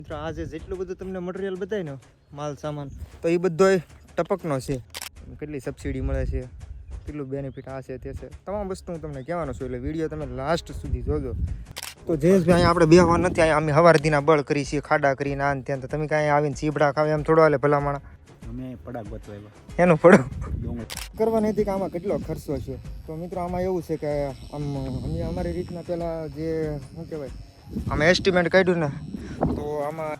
મિત્રો આજે જેટલું બધું તમને મટીરિયલ બતાય ને માલ સામાન તો એ બધોય ટપકનો છે. કેટલી સબસિડી મળે છે, કેટલું બેનિફિટ આ છે તે છે, તમામ વસ્તુ હું તમને કહેવાનો છું. એટલે વિડીયો તમે લાસ્ટ સુધી જોજો. તો જયેશભાઈ આપણે બેહવા નથી આવ્યા, અમે હવારધીના બળ કરી છીએ, ખાડા કરીને આને ત્યાં. તો તમે કાંઈ આવીને ચીબડા ખાવે એમ થોડો હાલે ભલામણ. અમે પડાક બતવાવ્યા એનું પડો કરવાની હતી કે આમાં કેટલો ખર્ચો છે. તો મિત્રો આમાં એવું છે કે આમ અમે અમારી રીતના પહેલાં જે શું કહેવાય અમે એસ્ટિમેટ કાઢ્યું ને તો આમાં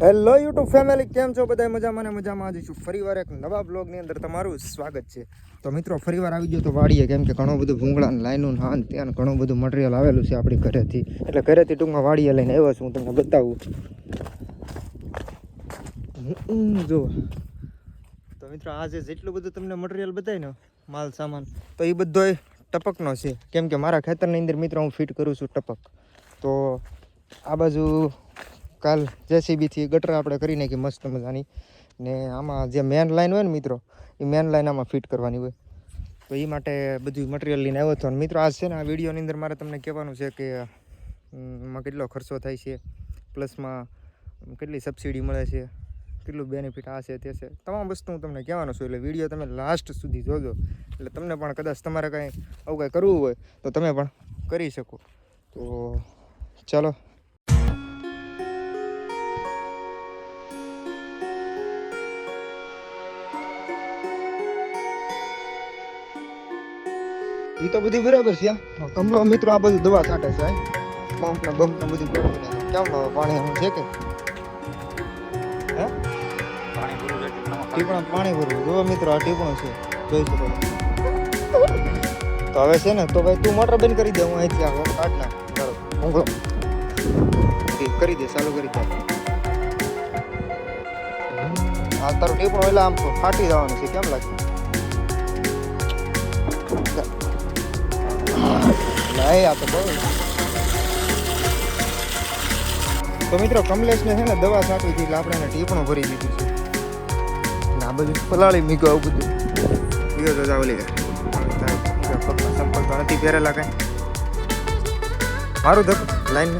હેલો યુટ્યુબ ફેમિલી, કેમ છો બધા? મજામાં ને મજામાં. આવી છું ફરીવાર એક નવા બ્લોગની અંદર તમારું સ્વાગત છે. તો મિત્રો ફરીવાર આવી ગયો તો વાડીએ, કેમ કે ઘણું બધું ભૂંગળા ને લાઈનું હાન ત્યાં ઘણું બધું મટીરિયલ આવેલું છે આપણી ઘરેથી. એટલે ઘરેથી ટૂંકમાં વાડીએ લઈને આવ્યો છું, હું તમને બતાવું. જો તો મિત્રો આજે જેટલું બધું તમને મટીરિયલ બતાય ને માલ સામાન તો એ બધોય ટપકનો છે. કેમ કે મારા ખેતરની અંદર મિત્રો હું ફિટ કરું છું ટપક. તો આ બાજુ કાલ જેસીબીથી ગટર આપણે કરી નાખી મસ્ત મજાની, ને આમાં જે મેન લાઈન હોય ને મિત્રો, એ મેન લાઈન આમાં ફિટ કરવાની હોય. તો એ માટે બધું મટીરિયલ લઈને આવ્યો હતો. અને મિત્રો આજ છે ને આ વિડીયોની અંદર મારે તમને કહેવાનું છે કે એમાં કેટલો ખર્ચો થાય છે, પ્લસમાં કેટલી સબસિડી મળે છે, કેટલું બેનિફિટ આ છે તે છે, તમામ વસ્તુ હું તમને કહેવાનો છું. એટલે વિડીયો તમે લાસ્ટ સુધી જોજો. એટલે તમને પણ કદાચ તમારે કાંઈ આવું કાંઈ કરવું હોય તો તમે પણ કરી શકો. તો ચાલો. એ તો બધી બરાબર છે. કમલો મિત્રો આ બધું દવા છાંટે છે, બમ્પ ને બધું બરાબર. કેમ પાણી છે કે ટીપણા પાણી ભરવું? જો મિત્રો આ ટીપણું છે, જોઈ શકો. તો હવે છે ને તો ભાઈ તું મોટર બંધ કરી દે, હું અહીંથી આવો કાઢ નાખ. બરાબર ઊંઘો કરી દે, ચાલુ કરી દે. આ તારું ટીપણું એટલે આમ ફાટી જવાનું છે, કેમ લાગે? આ તો બહુ. તો મિત્રો કમલેશને છે ને દવા છાંટી હતી, એટલે આપણે એને ટીપણું ભરી દીધું છે. આ બધું પલાળી મીકો આવું બધું પીવો તો જાવ લે. સંપલ તો નથી પહેરેલા કઈ. મારું ધક લાઈન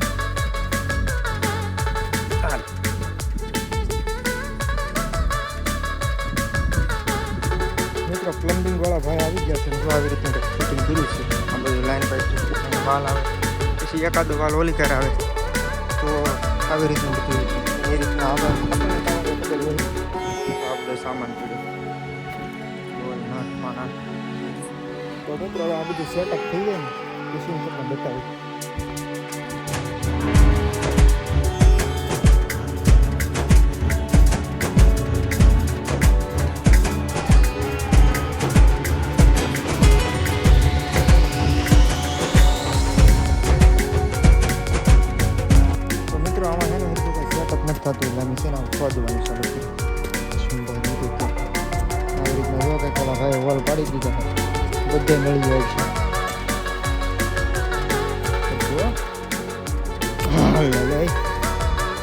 મિત્રો પ્લમ્બિંગ વાળા ભાઈ આવી ગયા છે. જો આવી રીતનું ફિટિંગ કર્યું છે. આ બધું લાઈન પાઇપ વાલ આવે, પછી એકાદો વાલ ઓલી કરે આવે. તો આવી રીતનું બધું એ રીતના આવે. સામાન તો મિત્રો આ બધું સેટઅપ થઈ જાય ને પછી હું તમને બતાવું. તો મિત્રો આમાં છે ને સેટઅપ નથી થતું, એટલે અમે છે ને ખોદવાનું ચાલુ કર્યું. ભાઈ વોલ પાડી દીધા, બધે મળી જાય છે.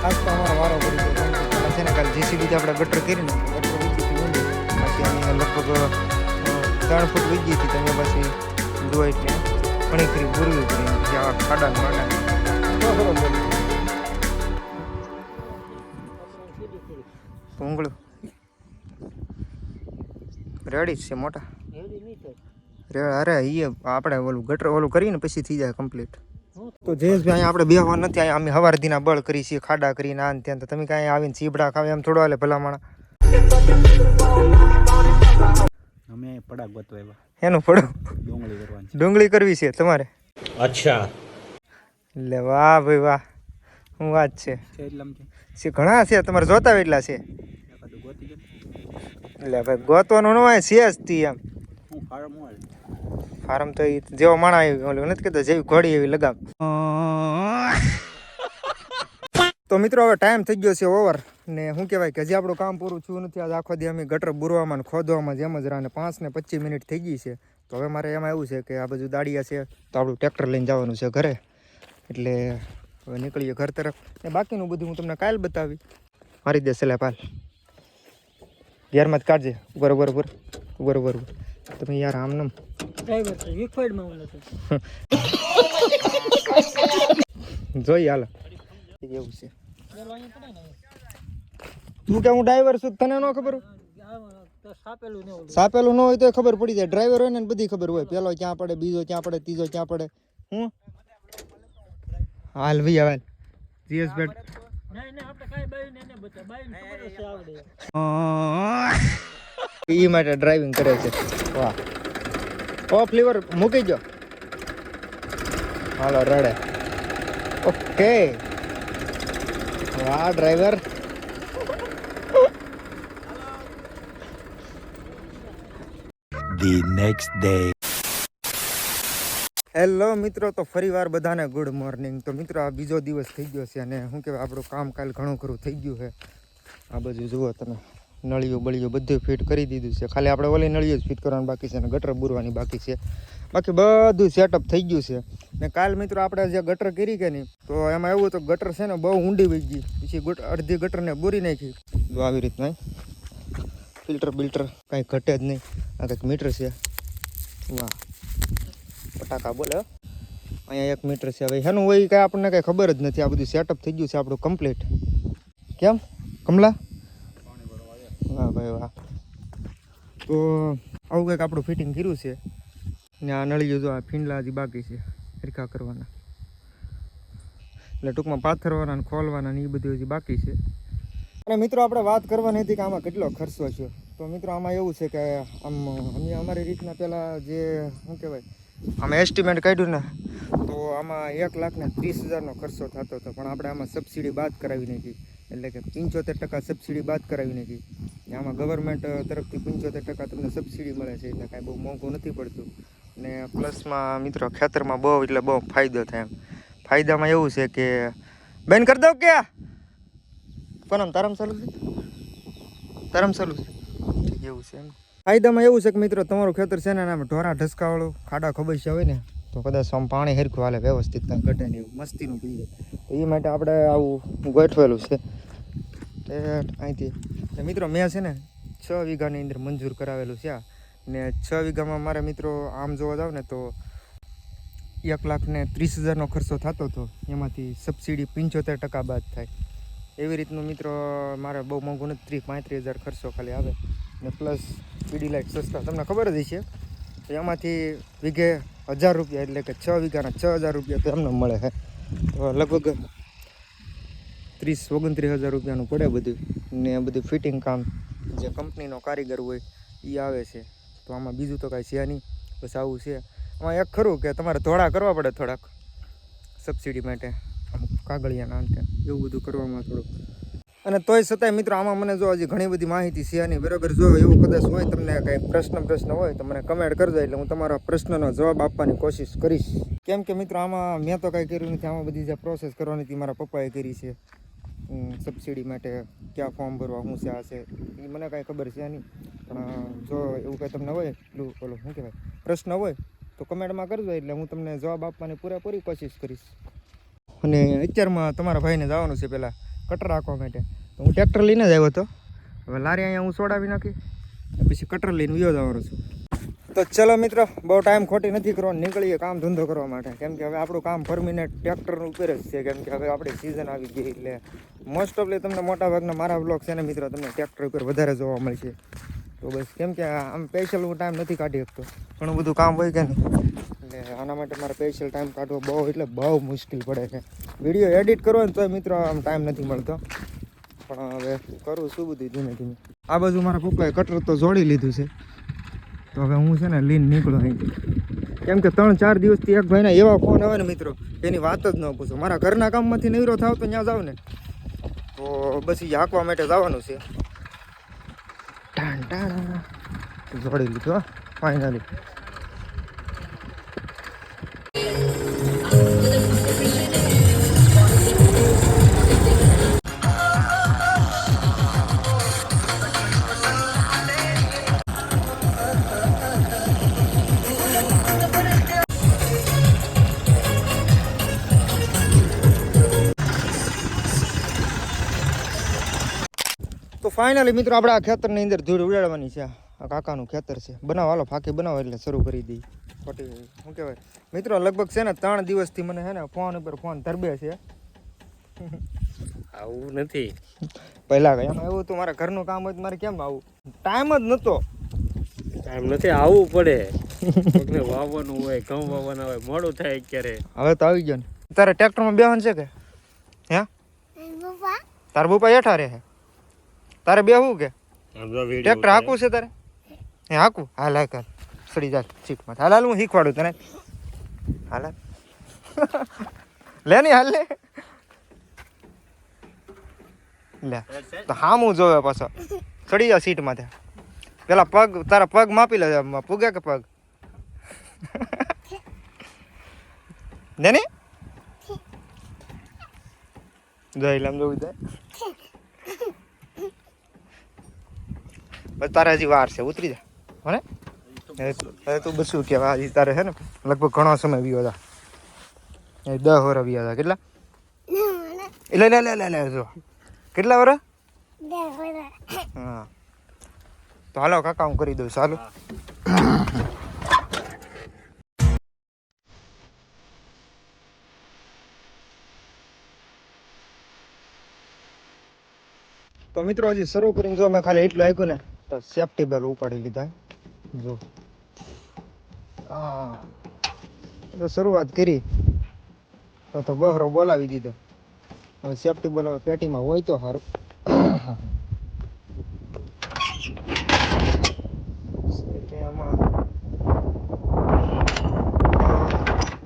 આજ તો અમારો વારો પડી ગયો. પેલા છે ને કાલે જેસીબીથી આપણે ગટર કરીને ગટર વીજી ઊંડી, પછી અમે લગભગ 3 ફૂટ વીજી હતી. તમે પછી જોઈ એટલે ઘણી ખરી ભૂરવી પડી જ્યાં ખાડા માડા. ભૂંગળું રેડી છે મોટા. અરે એ આપણે ઓલું ગટર ઓલું કરીને પછી થઈ જાય કમ્પ્લીટ. તો જયેશભાઈ આપણે બેહવા નથી આવ્યા, અમે હવારધીના બળ કરી છીએ, ખાડા કરીને આને ત્યાં. તો તમે કાંઈ આવીને ચીબડા ખાવે એમ થોડો હાલે ભલામણ. અમે પડાક બતવાવ્યા એનું પડો ડુંગળી કરવી છે તમારે? અચ્છા, એટલે વાહ ભાઈ વાહ, શું વાત છે. ઘણા છે તમારે, જોતા એટલા છે. એટલે ભાઈ ગોતવાનું ન હોય છે જ તી એમ. ફાર્મ તો જેવો માણા આવ્યું નથી કહેતો, જેવી ઘોડી એવી લગામ. તો મિત્રો હવે ટાઈમ થઈ ગયો છે ઓવર, ને શું કહેવાય કે હજી આપણું કામ પૂરું થયું નથી. આજે આખો દી અમે ગટર બુરવામાં ને ખોદવામાં જેમ જ રહ્યા, 5 ને 25 મિનિટ થઈ ગઈ છે. તો હવે મારે એમાં એવું છે કે આ બધું દાડિયા છે, તો આપણું ટ્રેક્ટર લઈને જવાનું છે ઘરે. એટલે હવે નીકળીએ ઘર તરફ. ને બાકીનું બધું હું તમને કાલ બતાવી. મારી દે સેલા પાલ ગેરમાં જ કાઢજે. બરોબર. તમે યાર આમ નામ ડ્રાઈવર છે વિકફાઈડમાં હું નથી જોઈ હાલ એવું છે તું કે હું ડ્રાઈવર છું તને ન ખબર સાપેલું ને ઓલું સાપેલું ન હોય તો ખબર પડી જાય ડ્રાઈવર હોય ને બધી ખબર હોય પેલો ક્યાં પડે બીજો ક્યાં પડે ત્રીજો ક્યાં પડે હું હાલ ભાઈ હાલ જીએસ બેટ નહીં આપણે કાંઈ બાઈને એને બતા બાઈને ખબર હશે આવડે એ માટે ડ્રાઇવિંગ કરે છે વાહ ઓફ લીવર મૂકી જો હાલો રડે ઓકે વાહ driver The next day. Hello મિત્રો તો ફરીવાર બધાને ગુડ મોર્નિંગ તો મિત્રો આ બીજો દિવસ થઈ ગયો છે અને શું કહેવાય આપણું કામ કાલ ઘણું ખરું થઈ ગયું છે આ બાજુ જુઓ તમે નળીઓ બળીઓ બધું ફિટ કરી દીધું છે ખાલી આપણે ઓલી નળીઓ જ ફિટ કરવાની બાકી છે અને ગટર બુરવાની બાકી છે બાકી બધું સેટઅપ થઈ ગયું છે ને કાલ મિત્રો આપણે જે ગટર કરી કે નહીં તો એમાં એવું તો ગટર છે ને બહુ ઊંડી વહી ગઈ પછી અડધી ગટરને બોરી નાખી તો આવી રીતના ફિલ્ટર બિલ્ટર કાંઈ ઘટે જ નહીં આ કંઈક મીટર છે વાહ પટાકા બોલે અહીંયા 1 મીટર છે હવે એનું હોય કાંઈ આપણને કાંઈ ખબર જ નથી આ બધું સેટઅપ થઈ ગયું છે આપણું કમ્પ્લીટ કેમ કમલા વાહ ભાઈ વાહ તો આવું કંઈક આપણું ફિટિંગ કર્યું છે ને આ નળીઓ જો આ ફીંડલા હજી બાકી છે હરખા કરવાના એટલે ટૂંકમાં પાથરવાના ને ખોલવાના ને એ બધું હજી બાકી છે અને મિત્રો આપણે વાત કરવાની હતી કે આમાં કેટલો ખર્ચો છે તો મિત્રો આમાં એવું છે કે આમ અમે અમારી રીતના પહેલાં જે શું કહેવાય આમાં એસ્ટિમેટ કાઢ્યું ને તો આમાં 1,30,000નો ખર્ચો થતો હતો પણ આપણે આમાં સબસિડી બાદ કરાવી નાખી એટલે કે 75% સબસિડી બાદ કરાવી નાખી આમાં ગવર્મેન્ટ તરફથી 75% તમને સબસિડી મળે છે એટલે કાંઈ બહુ મોંઘું નથી પડતું ને પ્લસમાં મિત્રો ખેતરમાં બહુ એટલે બહુ ફાયદો થાય એમ ફાયદામાં એવું છે કે બેન કરી દઉં કે પણ તારામ ચાલુ છે એવું છે એમ ફાયદામાં એવું છે કે મિત્રો તમારું ખેતર છે ને આમ ઢોરા ઢસકાવાળું ખાડા ખબસ્યા હોય ને તો કદાચ આમ પાણી હરખું હાલે વ્યવસ્થિત કાંઈ ઘટે નહીં એવું મસ્તીનું પી જાય તો એ માટે આપણે આવું ગોઠવેલું છે અહીંથી મિત્રો મેં છે ને 6 વીઘાની અંદર મંજૂર કરાવેલું છે ને 6 વીઘામાં મારે મિત્રો આમ જોવા જાવ ને તો 1,30,000નો ખર્ચો થતો હતો એમાંથી સબસિડી 75% બાદ થાય એવી રીતનું મિત્રો મારે બહુ મોંઘું નથી 30-35,000 ખર્ચો ખાલી આવે ને પ્લસ પીડી લાઇટ સસ્તા તમને ખબર જ હશે તો એમાંથી વીઘે 1,000 રૂપિયા એટલે કે 6 વીઘાના 6,000 રૂપિયા તો એમને મળે છે તો લગભગ 30-29,000 રૂપિયાનું પડે બધું ને બધું ફિટિંગ કામ જે કંપનીનો કારીગર હોય એ આવે છે તો આમાં બીજું તો કાંઈ છે નહીં બસ આવું છે આમાં એક ખરું કે તમારે ધોળા કરવા પડે થોડાક સબસિડી માટે અમુક કાગળિયાના અંતે એવું બધું કરવામાં થોડુંક અને તોય છતાંય મિત્રો આમાં મને જો હજી ઘણી બધી માહિતી છે નહીં બરાબર જો એવું કદાચ હોય તમને કાંઈ પ્રશ્ન હોય તો મને કમેન્ટ કરજો એટલે હું તમારા પ્રશ્નનો જવાબ આપવાની કોશિશ કરીશ કેમ કે મિત્રો આમાં મેં તો કાંઈ કર્યું નથી આમાં બધી જે પ્રોસેસ કરવાની હતી મારા પપ્પાએ કરી છે સબસિડી માટે ક્યાં ફોર્મ ભરવા શું છે આ છે એ મને કાંઈ ખબર છે નહીં પણ જો એવું કાંઈ તમને હોય એટલું બોલો શું કહેવાય પ્રશ્ન હોય તો કમેન્ટમાં કરજો એટલે હું તમને જવાબ આપવાની પૂરેપૂરી કોશિશ કરીશ અને અત્યારમાં તમારા ભાઈને જવાનું છે પહેલાં કટર રાખવા માટે તો હું ટ્રેક્ટર લઈને જ આવ્યો હતો હવે લારી અહીંયા હું છોડાવી નાખી પછી કટર લઈને વિયો જવાનો છું તો ચલો મિત્રો બહુ ટાઈમ ખોટી નથી કરવાનો નીકળીએ કામ ધંધો કરવા માટે કેમ કે હવે આપણું કામ પરમિનેન્ટ ટ્રેક્ટરનું ઉપર જ છે કેમ કે હવે આપણી સિઝન આવી ગઈ એટલે મોસ્ટ ઓફલી તમને મોટાભાગના મારા બ્લોગ છે ને મિત્રો તમને ટ્રેક્ટર ઉપર વધારે જોવા મળશે તો બસ કેમ કે આમ સ્પેશિયલ હું ટાઈમ નથી કાઢી શકતો ઘણું બધું કામ હોય કે નહીં એટલે આના માટે મારે સ્પેશિયલ ટાઈમ કાઢવો બહુ મુશ્કેલ પડે છે વિડીયો એડિટ કરવો ને તોય મિત્રો આમ ટાઈમ નથી મળતો પણ હવે કરું શું બધું ધીમે ધીમે આ બાજુ મારા પપ્પાએ કટર તો જોડી લીધું છે તો હવે હું છે ને લીન નીકળું અહીંથી કેમ કે 3-4 દિવસથી એક ભાઈના એવા ફોન આવે ને મિત્રો એની વાત જ ન પૂછો મારા ઘરના કામમાંથી નવરો થાવ તો ત્યાં જાવ ને તો બસ એ હાંકવા માટે જવાનું છે જોડી લીધું ફાઇનલી તો ફાઇનલી મિત્રો આપણે આ ખેતરની અંદર ધૂળ ઉડાડવાની છે આ કાકાનું ખેતર છે. બનાવો હાલો ફાંકી બનાવો એટલે શરૂ કરી દઈએ. ખોટી શું કહેવાય મિત્રો લગભગ છે ને 3 દિવસથી મને છે ને ફોન ઉપર ફોન ધરબે છે. આવું નથી પહેલાં એમાં એવું હતું મારા ઘરનું કામ હોય તો મારે કેમ આવું ટાઈમ જ નહોતો. ટાઈમ નથી આવવું પડે કોકને વાવવાનું હોય ઘઉં વાવવાના હોય મોડું થાય ક્યારે હવે તો આવી ગયો ને. તારે ટ્રેક્ટરમાં બેહવાનું છે કે હે તારા બપા હેઠા રહે તારે બેહવું કે ટ્રેક્ટર હાંકવું છે તારે હે હાંકવું હાલ હાલ કર સડી જા સીટમાં હાલ હાલ હું શીખવાડું તને હાલ હાલ. લે નહીં હાલ લે લે તો હામું જોવે પાછો ચડી જા સીટમાં ત્યાં પેલા પગ તારા પગ માપી લે પૂગે કે પગ ને ને જોઈ લમ જોઈ દે બસ તારે હજી વાર છે ઉતરી જા હને હવે તું બસ શું કહેવા હજી તારે છે ને લગભગ ઘણો સમય વીયો હતા 10 વર્ષ વીયા હતા કેટલા લે લે લે લે લે જો કેટલા વર્ષ 10 વર્ષ હા તો હાલો કાકા હું કરી દઉં ચાલો. તો મિત્રો હજી શરૂ કરીને જો મેં ખાલી એટલું આપ્યું ને તો સેફ્ટી બેલ ઉપાડી લીધા જો હા તો શરૂઆત કરી તો બહરો બોલાવી દીધો. હવે સેફ્ટી બેલ પેટીમાં હોય તો સારું.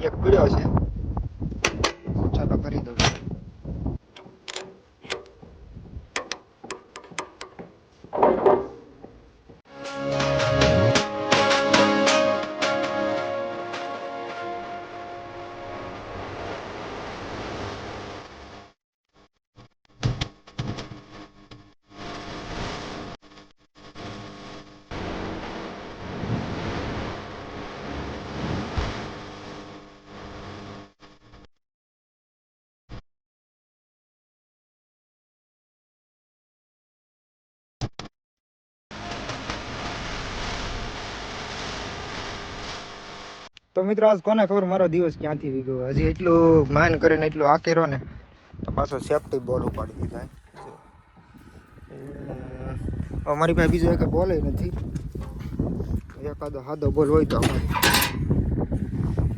એક પીડ્યો છે ચાલો કરી દઉં. તો મિત્રો આજ કોને ખબર મારો દિવસ ક્યાંથી વી ગયો. હજી એટલું માન કરીને એટલું આકેરો ને તો પાછો સેફ્ટી બોલ ઉપાડી દીધા. અમારી પાસે બીજો એક બોલ નથી. એકાદો સાદો બોલ હોય તો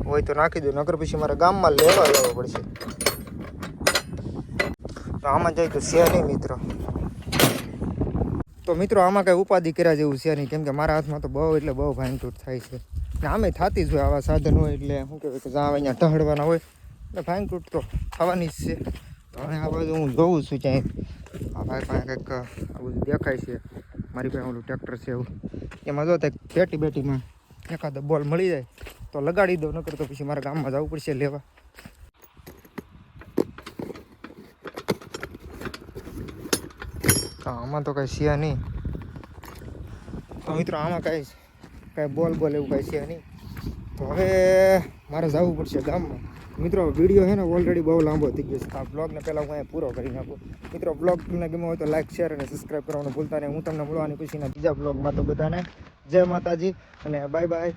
હોય તો નાખી દો નકર પછી મારે ગામમાં લેવા જવો પડશે. તો આમાં જાય તો છે નહીં મિત્રો. તો મિત્રો આમાં કઈ ઉપાધિ કર્યા જેવું છે નહીં કેમ કે મારા હાથમાં તો બહુ એટલે બહુ ભાંગતૂટ થાય છે ને આમે થતી જ હોય આવા સાધન હોય એટલે શું કહેવાય કે જ્યાં અહીંયા ટહડવાના હોય એટલે ભાંગતૂટ તો થવાની જ છે. હવે આ બાજુ હું જોઉં છું ક્યાંય આ ભાઈ પાસે કંઈક આ બધું દેખાય છે. મારી પાસે ઓલું ટ્રેક્ટર છે એવું એમાં જો ત્યાં બેટીમાં એકાદો બોલ મળી જાય તો લગાડી દો નકર તો પછી મારા ગામમાં જવું પડશે લેવા. આમાં તો કાંઈ છે નહીં. તો મિત્રો આમાં કાંઈ બોલ એવું કાંઈ છે નહીં. તો હવે મારે જવું પડશે ગામમાં. મિત્રો વિડીયો છે ને ઓલરેડી બહુ લાંબો થઈ ગયો છે. આ બ્લોગને પહેલાં હું અહીંયા પૂરો કરી નાખું. મિત્રો બ્લોગ તમને ગમ્યો હોય તો લાઈક શેર અને સબસ્ક્રાઈબ કરવાનું ભૂલતા નહીં. હું તમને મળવાની પછીના બીજા બ્લોગમાં તો બધાને જય માતાજી અને બાય બાય.